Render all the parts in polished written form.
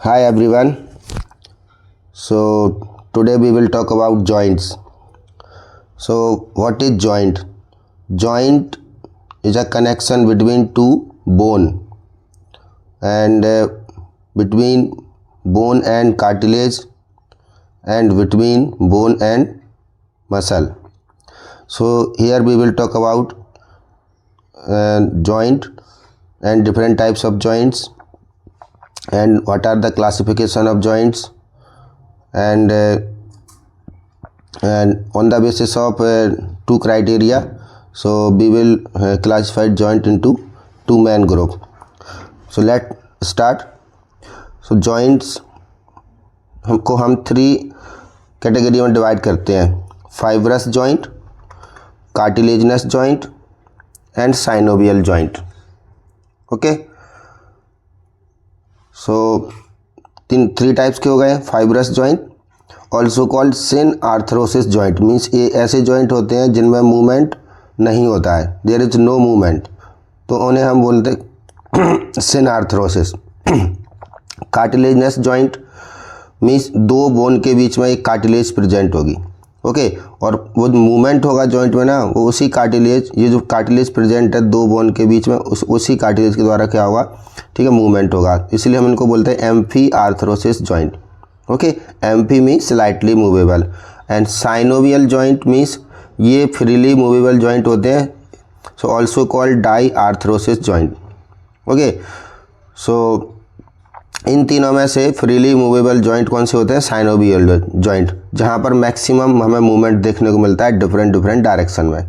Hi everyone. So today we will talk about joints. So what is joint? Joint is a connection between two bone and between bone and cartilage and between bone and muscle. So here we will talk about joint and different types of joints and what are the classification of joints and on the basis of two criteria. So we will classify joint into two main group. So let's start. So joints हमको हम three category में divide करते हैं: fibrous joint, cartilaginous joint and synovial joint. Okay, so three types के हो गए. Fibrous joint also called सिन आर्थरोसिस joint, means ये ऐसे जॉइंट होते हैं जिनमें मूवमेंट नहीं होता है, देयर इज नो मूवमेंट, तो उन्हें हम बोलते सिन आर्थरोसिस. कार्टिलेजिनस जॉइंट मीन्स दो बोन के बीच में एक कार्टिलेज प्रेजेंट होगी. ओके, और वो मूवमेंट होगा जॉइंट में ना, वो उसी कार्टिलेज, ये जो कार्टिलेज प्रेजेंट है दो बोन के बीच में, उसी कार्टिलेज के द्वारा क्या होगा, ठीक है, मूवमेंट होगा. इसलिए हम इनको बोलते हैं amphiarthrosis joint. Okay, amphi means slightly movable and synovial joint means ये फ्रीली मूवेबल जॉइंट होते हैं. So also called diarthrosis joint. Okay, so इन तीनों में से फ्रीली मूवेबल जॉइंट कौन से होते हैं? साइनोवियल जॉइंट, जहाँ पर मैक्सिमम हमें मूवमेंट देखने को मिलता है डिफरेंट डायरेक्शन में.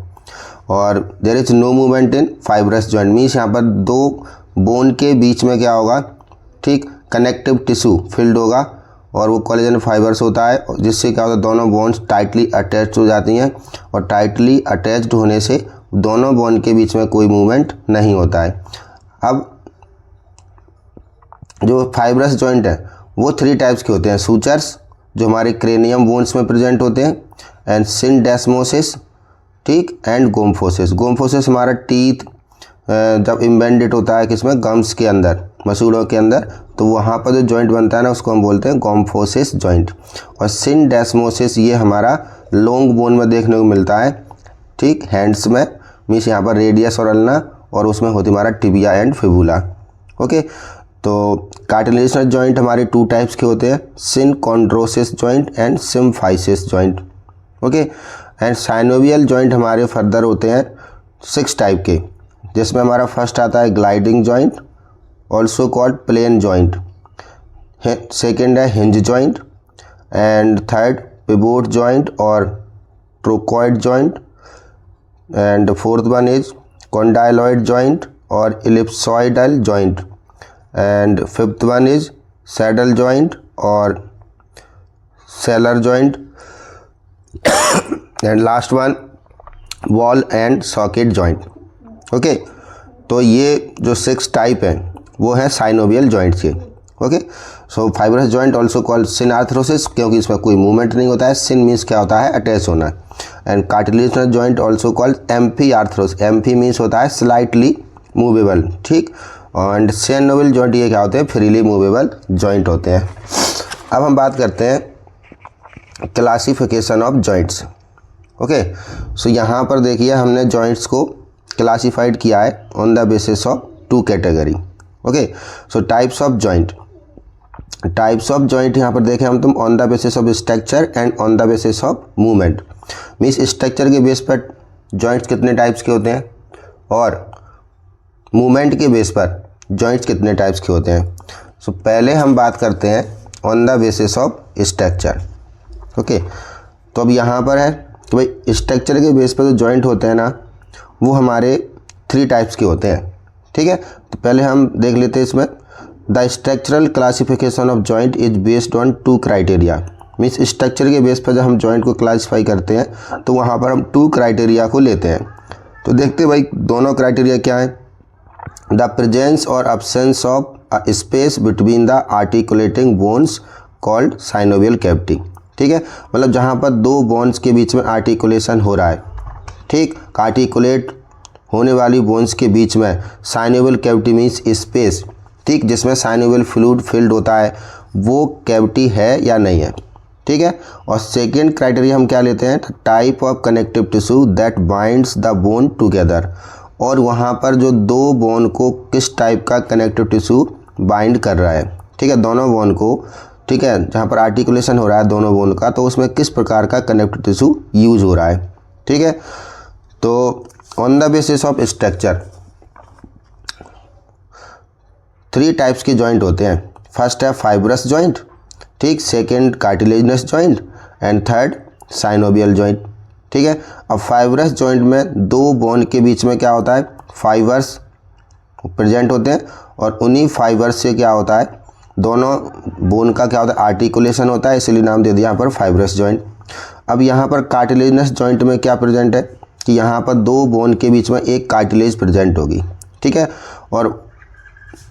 और there is no movement in fibrous joint means यहाँ पर दो बोन के बीच में क्या होगा, ठीक, कनेक्टिव टिश्यू फिल्ड होगा और वो कोलेजन फाइबर्स होता है, जिससे क्या होता है दोनों बोन्स टाइटली अटैच्ड हो जाती हैं और टाइटली अटैच्ड होने से दोनों बोन के बीच में कोई मूवमेंट नहीं होता है. अब जो फाइब्रस जॉइंट है वो थ्री टाइप्स के होते हैं: सूचर्स जो हमारे क्रेनियम बोन्स में प्रेजेंट होते हैं, एंड सिंडेस्मोसिस, ठीक, एंड गोम्फोसिस. गोम्फोसिस हमारा टीथ जब इम्बेंडेड होता है किसमें, गम्स के अंदर, मसूड़ों के अंदर, तो वहाँ पर जो जॉइंट बनता है ना उसको हम बोलते हैं गोम्फोसिस जॉइंट. और सिंडेस्मोसिस ये हमारा लॉन्ग बोन में देखने को मिलता है, ठीक, हैंड्स में, मीन्स यहाँ पर रेडियस और अल्ना, और उसमें होती हमारा टिबिया एंड फिबुला. ओके, तो कार्टिलेजिनस जॉइंट हमारे टू टाइप्स के होते हैं: synchondrosis joint and symphysis joint. Okay, and synovial joint हमारे फर्दर होते हैं 6 टाइप के, जिसमें हमारा फर्स्ट आता है gliding joint, also called plane joint. Second है hinge joint, and third pivot joint और trochoid joint, and fourth one is condyloid joint और ellipsoidal joint, and fifth one is saddle joint or sellar joint, and last one wall and socket joint. Okay, तो ये जो 6 type हैं वो है synovial joints के. Okay, सो fibrous joint also called सिन आर्थरोसिस क्योंकि इसमें कोई मूवमेंट नहीं होता है. सिन मीन्स क्या होता है, अटैच होना. And cartilaginous joint also called amphiarthrosis. Amphi means होता है स्लाइटली मूवेबल, ठीक, एंड साइनोवियल जॉइंट ये क्या होते हैं, फ्रीली मूवेबल जॉइंट होते हैं. अब हम बात करते हैं classification of joints. Okay, so यहाँ पर देखिए हमने जॉइंट्स को क्लासिफाइड किया है on the basis of two category. Okay, so types of joint. Types of joint यहाँ पर देखें हम, तुम on the basis of structure and on the basis of movement. Means structure के बेस पर जॉइंट्स कितने टाइप्स के होते हैं और मूवमेंट के बेस पर जॉइंट्स कितने टाइप्स के होते हैं. सो पहले हम बात करते हैं on the basis of structure. Okay, तो अब यहाँ पर है कि भाई स्ट्रक्चर के बेस पर जो जॉइंट होते हैं ना वो हमारे 3 टाइप्स के होते हैं. ठीक है, तो पहले हम देख लेते हैं इसमें. The structural classification of joint is based on 2 criteria. Means structure के बेस पर जब हम जॉइंट को क्लासीफाई करते हैं तो वहाँ पर हम 2 क्राइटेरिया को लेते हैं. तो देखते हैं भाई दोनों क्राइटेरिया क्या है. द प्रेजेंस और absence of a space between the articulating bones called synovial cavity. ठीक है, मतलब जहाँ पर दो बोन्स के बीच में आर्टिकुलेशन हो रहा है, ठीक, आर्टिकुलेट होने वाली बोन्स के बीच में साइनोवियल कैविटी मीन्स स्पेस, ठीक, जिसमें साइनोवियल फ्लूइड फिल्ड होता है, वो कैविटी है या नहीं है। ठीक है। और सेकेंड क्राइटेरिया हम क्या लेते हैं, type of connective tissue that binds the bone together, और वहाँ पर जो दो बोन को किस टाइप का कनेक्टिव टिश्यू बाइंड कर रहा है। ठीक है, दोनों बोन को, ठीक है, जहाँ पर आर्टिकुलेशन हो रहा है दोनों बोन का, तो उसमें किस प्रकार का कनेक्टिव टिश्यू यूज हो रहा है। ठीक है, तो on the basis of structure 3 types के जॉइंट होते हैं। फर्स्ट है फाइब्रस जॉइंट, ठीक, second cartilaginous joint and third synovial joint. ठीक है, अब फाइब्रस जॉइंट में दो बोन के बीच में क्या होता है, फाइबर्स प्रेजेंट होते हैं, और उन्हीं फाइबर्स से क्या होता है, दोनों बोन का क्या होता है, आर्टिकुलेशन होता है, इसलिए नाम दे दिया यहाँ पर फाइब्रस जॉइंट। अब यहाँ पर कार्टिलेजिनस जॉइंट में क्या प्रेजेंट है कि यहाँ पर दो बोन के बीच में एक कार्टिलेज प्रेजेंट होगी। ठीक है, और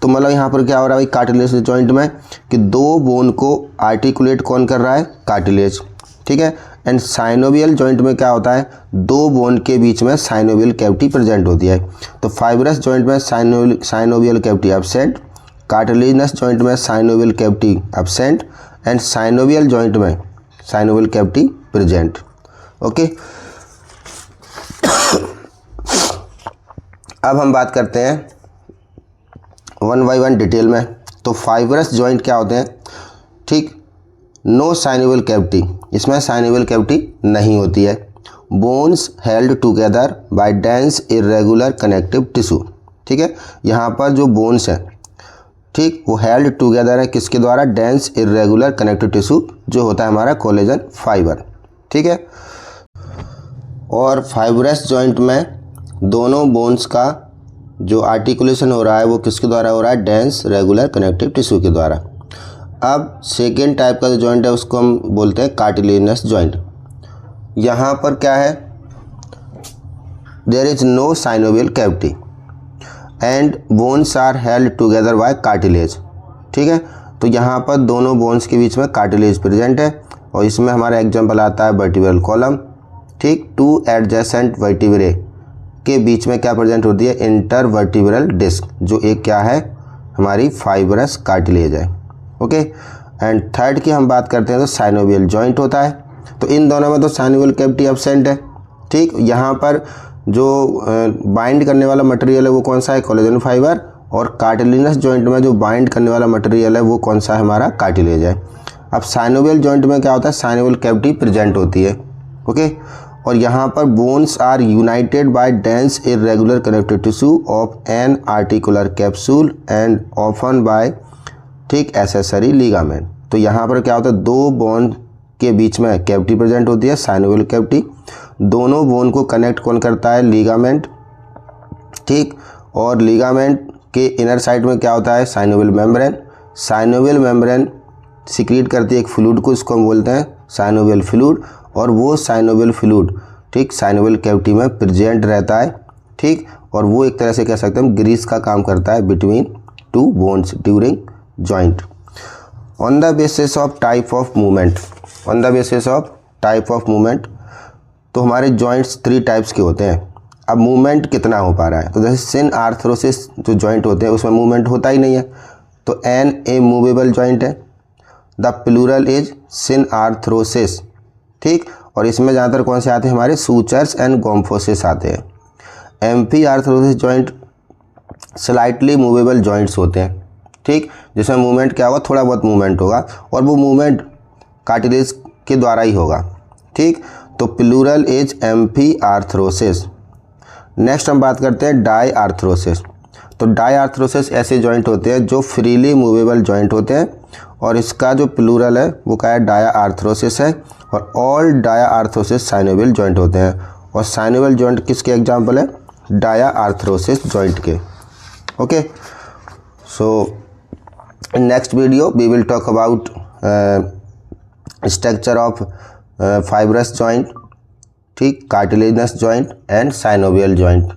तो मतलब यहाँ पर क्या हो रहा है भाई, कार्टिलेज जॉइंट में कि दो बोन को आर्टिकुलेट कौन कर रहा है, कार्टिलेज। ठीक है, एंड साइनोवियल जॉइंट में क्या होता है, दो बोन के बीच में साइनोवियल कैविटी प्रेजेंट होती है। तो फाइब्रस जॉइंट में synovial cavity absent, cartilaginous joint में synovial cavity absent, and synovial joint में साइनोवियल कैविटी प्रेजेंट। ओके, अब हम बात करते हैं 1 बाय 1 डिटेल में। तो फाइब्रस जॉइंट क्या होते हैं, ठीक, नो साइनोवियल कैविटी, इसमें साइनोवियल कैविटी नहीं होती है। Bones held together bye dense irregular connective tissue. ठीक है, यहाँ पर जो बोन्स हैं, ठीक, वो हेल्ड टुगेदर है किसके द्वारा, डेंस इरेगुलर कनेक्टिव टिश्यू जो होता है हमारा कोलेजन फाइबर। ठीक है, और फाइब्रस जॉइंट में दोनों बोन्स का जो आर्टिकुलेशन हो रहा है वो किसके द्वारा हो रहा है, डेंस रेगुलर कनेक्टिव टिश्यू के द्वारा। अब सेकेंड टाइप का जो जॉइंट है उसको हम बोलते हैं कार्टिलेजिनस जॉइंट। यहाँ पर क्या है, there is no synovial cavity and bones are held together by cartilage. ठीक है, तो यहाँ पर दोनों बोन्स के बीच में कार्टिलेज प्रेजेंट है, और इसमें हमारा एग्जाम्पल आता है वर्टिब्रल कॉलम। ठीक, टू एडजेसेंट वर्टिब्रे के बीच में क्या प्रेजेंट होती है, इंटरवर्टिब्रल डिस्क, जो एक क्या है, हमारी फाइब्रस कार्टिलेज है। ओके, एंड थर्ड की हम बात करते हैं तो साइनोवियल जॉइंट होता है। तो इन दोनों में तो साइनोवियल कैविटी एब्सेंट है। ठीक, यहाँ पर जो बाइंड करने वाला मटेरियल है वो कौन सा है, कोलेजन फाइबर, और कार्टिलेजिनस जॉइंट में जो बाइंड करने वाला मटेरियल है वो कौन सा है, हमारा कार्टिलेज है। अब साइनोवियल जॉइंट में क्या होता है, साइनोवियल कैविटी प्रेजेंट होती है। ओके, और यहाँ पर bones are united by dense irregular connective tissue of an articular capsule and often by, ठीक, एसेसरी लिगामेंट। तो यहाँ पर क्या होता है, दो बोन के बीच में कैविटी प्रेजेंट होती है, साइनोवियल कैविटी। दोनों बोन को कनेक्ट कौन करता है, लिगामेंट। ठीक, और लिगामेंट के इनर साइड में क्या होता है, synovial membrane. Synovial membrane secrete करती है एक फ्लूइड को, इसको हम बोलते हैं साइनोवियल फ्लूइड, और वो साइनोवियल फ्लूइड, ठीक, साइनोवियल कैविटी में प्रेजेंट रहता है। ठीक, और वो एक तरह से कह सकते हैं हम ग्रीस का काम करता है between two bones during joint. On the basis of type of movement, on the basis of type of movement, तो हमारे जॉइंट्स 3 टाइप्स के होते हैं। अब मूवमेंट कितना हो पा रहा है, तो जैसे सिन आर्थरोसिस जो जॉइंट होते हैं उसमें मूवमेंट होता ही नहीं है, तो एन ए मूवेबल जॉइंट है। द प्लूरल इज सिन आर्थरोसिस। ठीक, और इसमें ज़्यादातर कौन से आते हैं, हमारे सूचर्स एंड गोम्फोसिस आते हैं। Amphiarthrosis joint slightly movable joints होते हैं। ठीक, जिसमें मूवमेंट क्या होगा, थोड़ा बहुत मूवमेंट होगा, और वो मूवमेंट कार्टिलेज के द्वारा ही होगा। ठीक, तो प्लूरल इज एम्फी आर्थरोसिस। नेक्स्ट हम बात करते हैं डाई आर्थरोसिस। तो डाई आर्थरोसिस ऐसे जॉइंट होते हैं जो फ्रीली मूवेबल जॉइंट होते हैं, और इसका जो प्लूरल है वो क्या है, डाया आर्थरोसिस है। और ऑल डाया आर्थरोसिस साइनोवियल जॉइंट होते हैं, और साइनोवियल जॉइंट किसके एग्जाम्पल है, डाया आर्थरोसिस जॉइंट के। Okay, so in next video we will talk about structure of fibrous joint, ठीक, cartilaginous joint and synovial joint.